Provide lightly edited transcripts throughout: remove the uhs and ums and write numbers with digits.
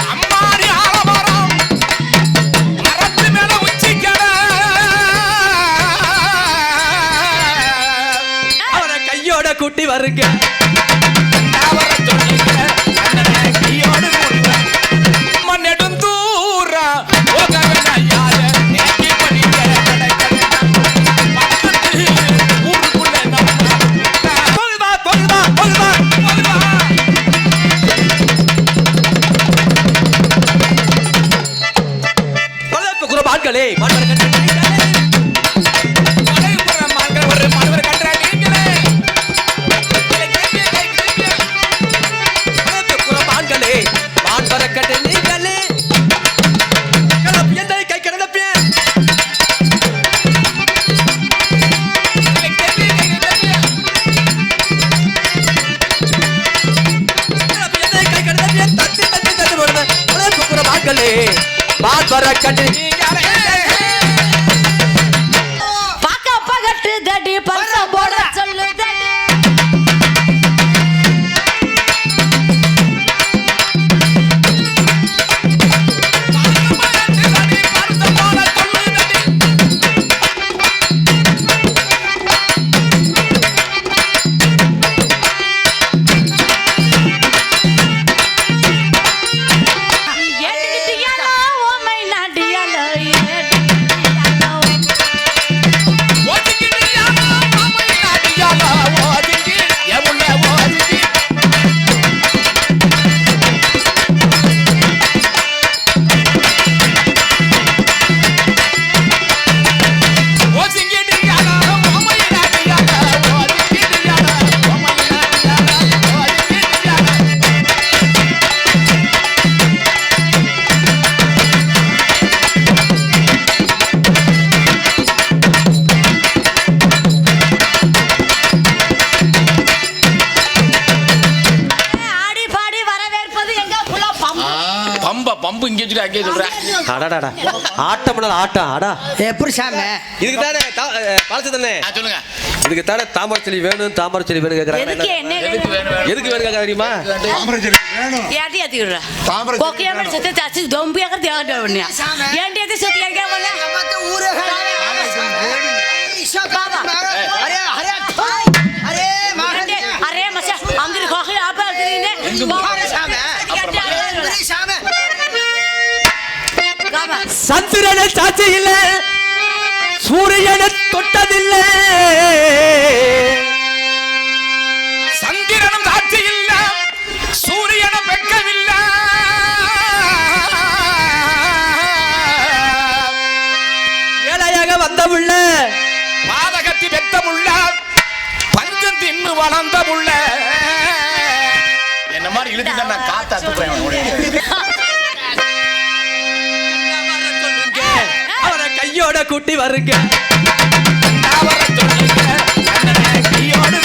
அம்மாடி ஆலமரம் மரத்து மேல உச்சிக்கட அவரை கையோட கூட்டி வருங்க அவரை சொல்லுங்க கையோடு நெடுந்தூரா ஆட்களே பம்பு இங்க வச்சுட்டு அங்கே சொல்றேன். அடடா ஆட்டம் ஆட்டம் அடா எப்படி சாமி இதுக்கு தானே பாலச்சு தானே சொல்லுங்க. இதுக்கு தானே தாமரை செடி வேணும் தாமரை செடி வேணும் கேக்குறாங்க. எதுக்கு வேணும் கேக்குறாங்க தெரியுமா? தாமரை செடி வேணும். याद याद कर रहा तामरे कोकिया में सत्य चाची दोंबिया कर दिया डवनिया ఏంటి అది సత్య क्या बोला मत ऊरे बाबा अरे अरे अरे मारे अरे मचा अंदर खोखे आप ने अरे सामे सामे बाबा சந்திரனை சாட்சி இல்ல சூரியனை தொட்டதில்ல சந்திரனும் சாட்சி இல்ல சூரியனும் வெட்கவில்லை ஏழையாக வந்த புள்ள பாதகத்தி வெத்த புள்ள பஞ்சம் தின்னு வளர்ந்த புள்ள என்ன மாதிரி இழுத்து நான் காத்தா தூக்குறேன். அவரை கையோட கூட்டி வருங்க அவரை சொல்லுங்க கையோடு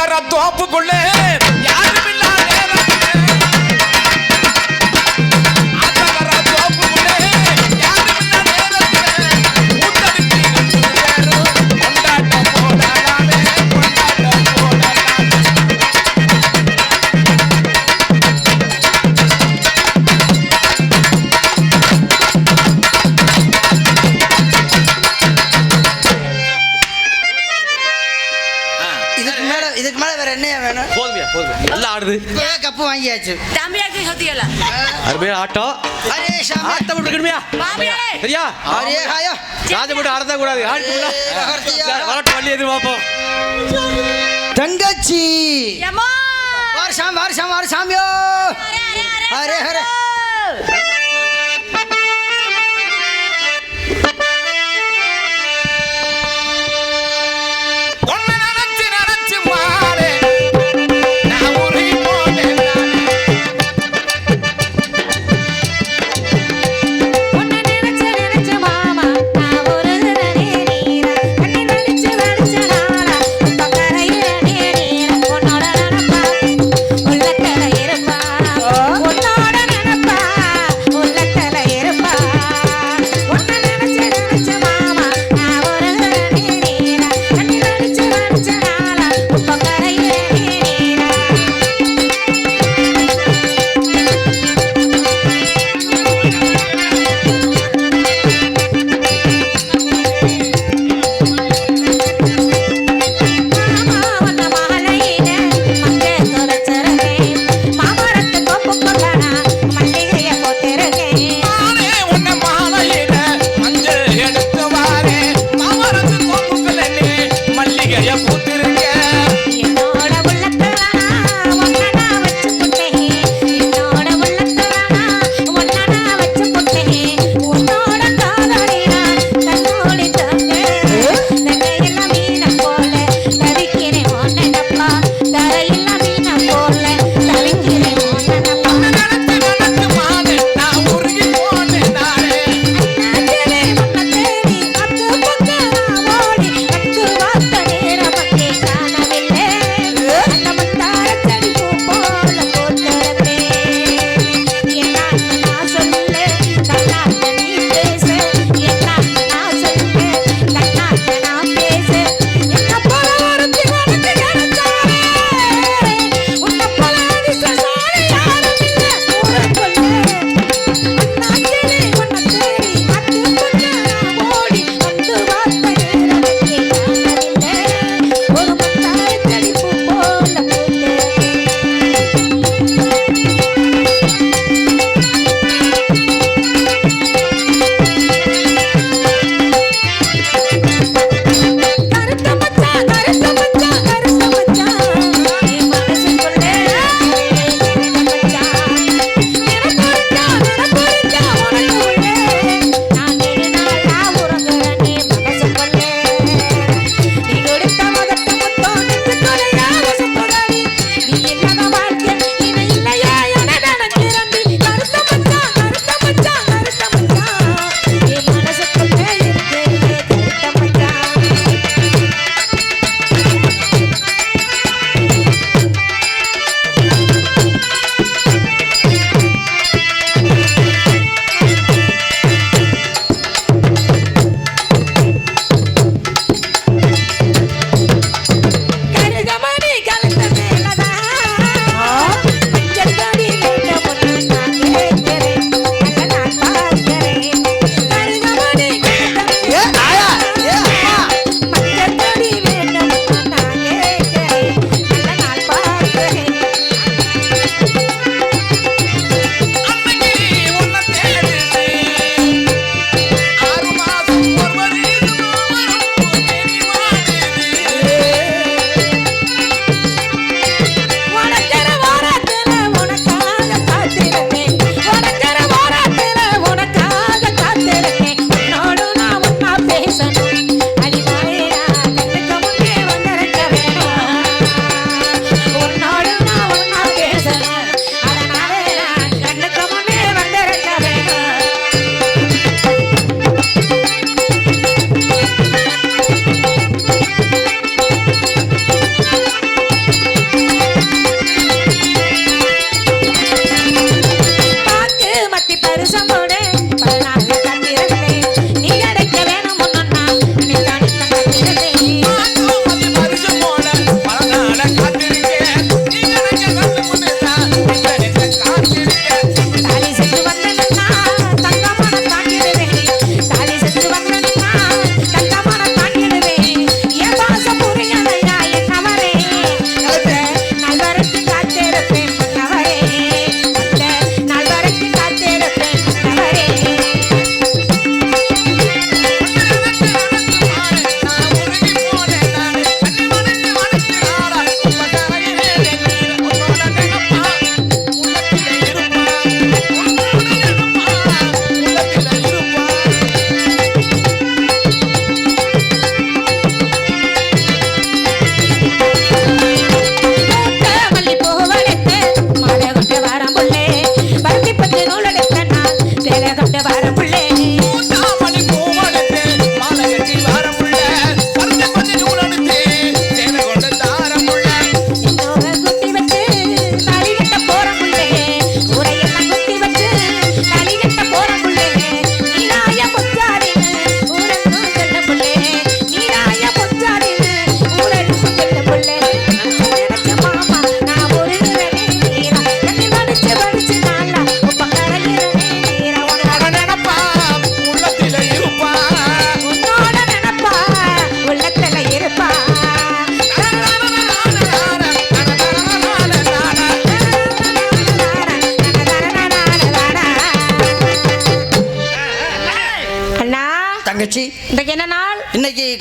ஆத்தங்கர தோப்புக்குள்ளே யாரும் இல்லாத நேரத்திலே, ஆத்தங்கர தோப்புக்குள்ளே யாரும் இல்லாத நேரத்திலே, ஊத்தடிச்சு நிற்கிறது கொண்டாட்டம் போடலாமே, கொண்டாட்டம் போடலாமே. இதுக்கு மேல வேற என்னையா வேணும்? போதுமையா போதும், நல்லா ஆடுது. இப்பவே கப்பு வாங்கியாச்சு. தம்பியாக்கு சொத்தியல அருமையா ஆட்டம். அரே சாமி. ஆட்டம் இருக்கணுமையா மாமியே சரியா? அரே ஹாயா. ராஜ மட்டும் ஆடத்தான் கூடாது. ஆடுக்குள்ள வரட்டும், வள்ளி எதிர் பார்ப்போம். தங்கச்சி யம்மா வாரு சாமியோ. Array array. ஒன்னு நினைச்சு மாறே நான் உருகி போனேன் நானே. உன்னை நினைச்சு மாமா நான் உருகுறனே நீரா கண்ணி நடிச்சு நாளா இப்ப கரையிறனே நீரா உன்னோட நினப்பா உள்ளத்துல இருப்பா உன்னோட நினப்பா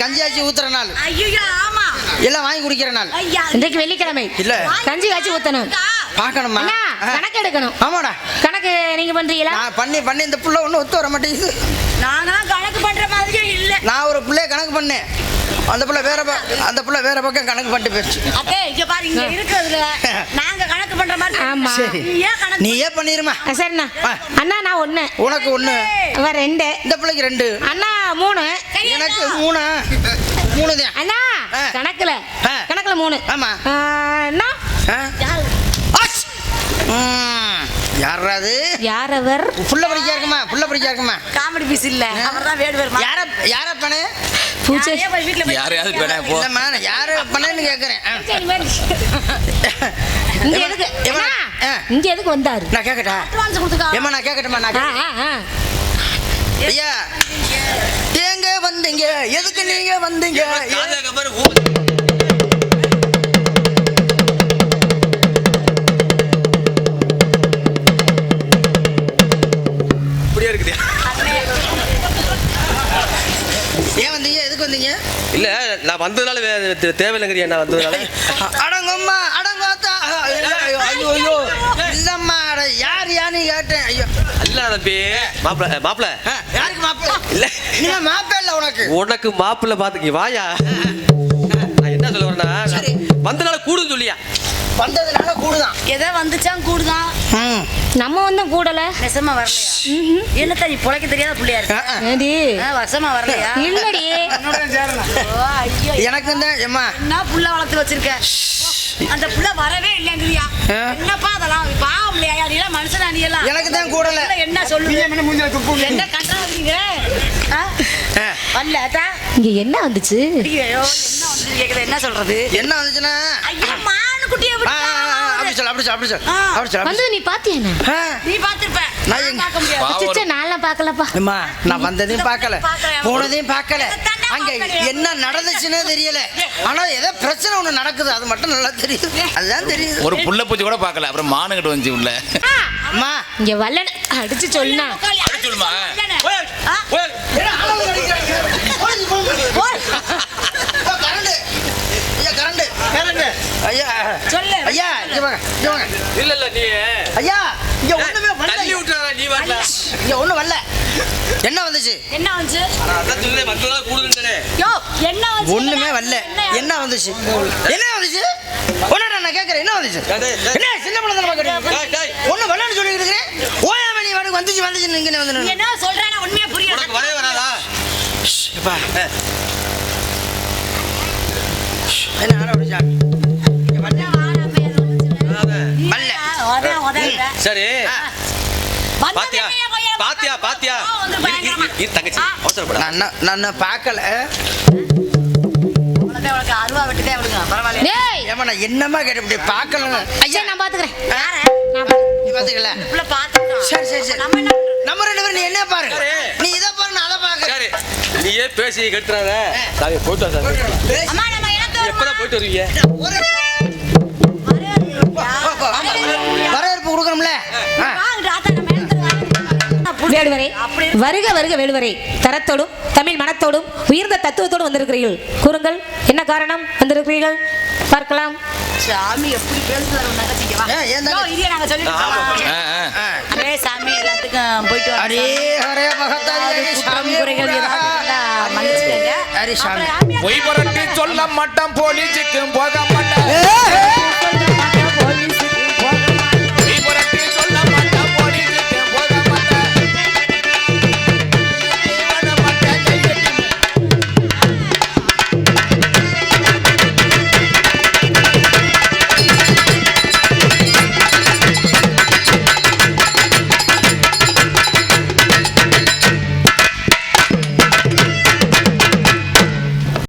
கஞ்சி ஆச்சி ஊத்துற நாள், ஐயோ ஆமா எல்லாம் வாங்கி குடிக்கிற நாள். ஐயா இன்றைக்கு வெள்ளிக்கிழமை இல்ல கஞ்சி காய்ச்சி ஊத்தணும். பார்க்கணுமா? அண்ணா கணக்கு எடுக்கணும். ஆமாடா, கணக்கு நீங்க பண்றீங்களா? நான் பண்ணி இந்த புள்ள ஒன்றும் ஒத்து வர மாட்டேங்குது. நாங்களாம் கணக்கு பண்ற மாதிரியே இல்ல. நான் ஒரு பிள்ளைய கணக்கு பண்ணேன், அந்த புள்ள வேற பக்கம் கணக்கு பண்ணிட்டு போயிடுச்சு. அக்கே இங்க பாரு, இங்க இருக்கிறதுல நாங்க கணக்கு பண்ற மாதிரி. ஆமா. சரி, நீ ஏன் கணக்கு நீயே பண்ணிருமா. சரிண்ணா. அண்ணா நான் 1, உனக்கு 1, அவன் 2, இந்த பிள்ளைக்கு 2, அண்ணா 3, எனக்கு 3 தான். அண்ணா ஆ. கணக்குல 3. ஆமா. அண்ணா யாராது? யார் அவர்? புள்ள படிக்கா இருக்குமா? காமெடி பீஸ் இல்ல, அவர்தான் வேடுவர். யார பண்ணே? பூச்சை வீட்டுல போய் யாரையாவது பேட போ. இல்லம்மா, நான் யார பண்ணேன்னு கேக்குறேன். இங்க எதுக்கு ஏம்மா, அண்ணா, இங்க எதுக்கு வந்தாரு? நான் கேக்கட்டா? அட்வான்ஸ் கொடுத்துக்கா. ஏம்மா நான் கேக்கட்டுமா? நான் ஐயா, எங்க வந்தீங்க? எதுக்கு நீங்க வந்தீங்க? இப்படியே இருக்குது. ஏன் வந்தீங்க? எதுக்கு வந்தீங்க? இல்ல நான் வந்ததுனால தேவையில்லைங்கிறியா? நான் வந்ததுனால அடங்கம்மா, அடங்காத்தா. ஐயோ இல்லம்மா, யாரு கேட்டேன். ஐயோ இல்ல தம்பி, மாப்பிள்ள யாருக்கு மாப்பிள்ள? இல்ல நீங்க மாப்பிள்ள இல்ல உனக்கு. உனக்கு மாப்பிள்ள பாத்துக்கி வாயா. நான் என்ன சொல்ல வரேன்னா, வந்தனால கூடுன்னு சொல்லியா? வந்ததுனால கூடுதான். எதை வந்துச்சான் கூடுதான். நம்ம வந்து கூடல. நெசமா வரலையா? என்னத்த நீ பொழைக்க தெரியாத பிள்ளையா இருக்கு. ஏடி வருஷமா வரலையா? இல்லடி. ஓ, ஐயோ, எனக்கு தான் ஏம்மா என்ன புள்ள வளர்த்து வச்சிருக்க? அந்த புள்ள வரவே இல்லைங்கிறியா? என்னப்பா அதெல்லாம் பாவம் இல்லையா? நீ எல்லாம் மனுஷனா? நீ எல்லாம் எனக்கு தான் கூடல. என்ன சொல்லுங்க? என்ன கண்டாதீங்க? வரல இங்க என்ன வந்துச்சு? ஐயோ, என்ன வந்து கேக்குது? என்ன சொல்றது? என்ன வந்துச்சுன்னா, ஐயோ, மானு குட்டியை அப்படி சொல். வந்து நீ பாத்தியானா? நீ பாத்திருப்ப, நான் எங்க- பார்க்க முடியாது. அச்சச்சோ, நான்லாம் பார்க்கலப்பா. அம்மா, நான் வந்ததையும் பார்க்கல, போனதையும் பார்க்கல. அங்க என்ன நடந்துச்சுன்னே தெரியல. ஆனா ஏதோ பிரச்சனை ஒண்ணு நடக்குது, அது மட்டும் நல்லா தெரியுது. அதுதான் தெரியுது. ஒரு புள்ள பூச்சி கூட பார்க்கல, அப்புறம் மானுகிட்டு வந்துச்சு உள்ள. அம்மா, இங்க வல்லன அடிச்சு சொல்லுனா. அடிச்சு சொல்லுமா? ஐயா, சொல்லு. ஐயா, இங்க வாங்க. இல்ல நீ ஐயா, இங்க ஒண்ணுமே தள்ளி வரல. விட்டுறாத, நீ வரல. இங்க ஒண்ணும் வரல. என்ன வந்துச்சு? என்ன வந்துச்சு? நான் அதான் சொல்லுறேன், வந்ததால கூடுதுன்னு. யோ, என்ன வந்துச்சு? ஒண்ணுமே வரல. என்ன வந்துச்சு? ஒண்ணு நான் கேக்குறேன், என்ன வந்துச்சு? என்ன சின்ன பிள்ளை தானே கேக்குறீங்க? ஒண்ணு வரலன்னு சொல்லி இருக்கிறேன். ஓயாம நீ வாடகை வந்துச்சு நீங்க நீ வந்து என்ன சொல்றானே உண்மையா புரியல. உனக்கு வரவே வராதா? என்ன ஆட விடுச்சா? சரி, பாத்தியா தங்கச்சி அவசரப்பட. நான் பார்க்கல. அருவா வெட்டுதே அவளுக்கு பரவாயில்ல. டேய், ஏமா நான் என்னமா கேட்டு பார்க்கல. ஐயா நான் பாத்துக்கறேன். நீ பாத்துக்கல. புள்ள பாத்துட்டோம். சரி. நம்ம என்ன நம்ம ரெண்டு பேரும் நீ என்ன பாரு, நீ இதை பாரு, நான் அதை பாக்குறேன். சரி, நீயே பேசி கெடுத்துறாத. சாமி போயிட்டு வா சாமி. அம்மா நம்ம இடத்துல எப்பதான் போயிட்டு வருவீங்க? வரவேற்பு கொடுக்கணும்ல. வேடுவரே, வருக வருக வேடுவரே. தரத்தோடும் தமிழ் மனத்தோடும் உயர்ந்த தத்துவத்தோடும் வந்திருக்கிறீர்கள். கூறுங்கள், என்ன காரணம் வந்திருக்கிறீர்கள்? பார்க்கலாம். சாமி எப்படி பேசுறாரு நகச்சிங்க வா. ஏன் யோ, இதையே நாங்க சொல்லிட்டோம். அரே சாமி எல்லாத்துக்கும் போயிட்டு வா. அரே ஹரே பகத்தாரி சாமி குறைகள் ஏதாவது இருந்தா மன்னிச்சுக்கங்க. அரே சாமி. அப்புறம் பொய் புரட்டி சொல்ல மாட்டோம், போலீஸுக்கும் போக மாட்டோம்.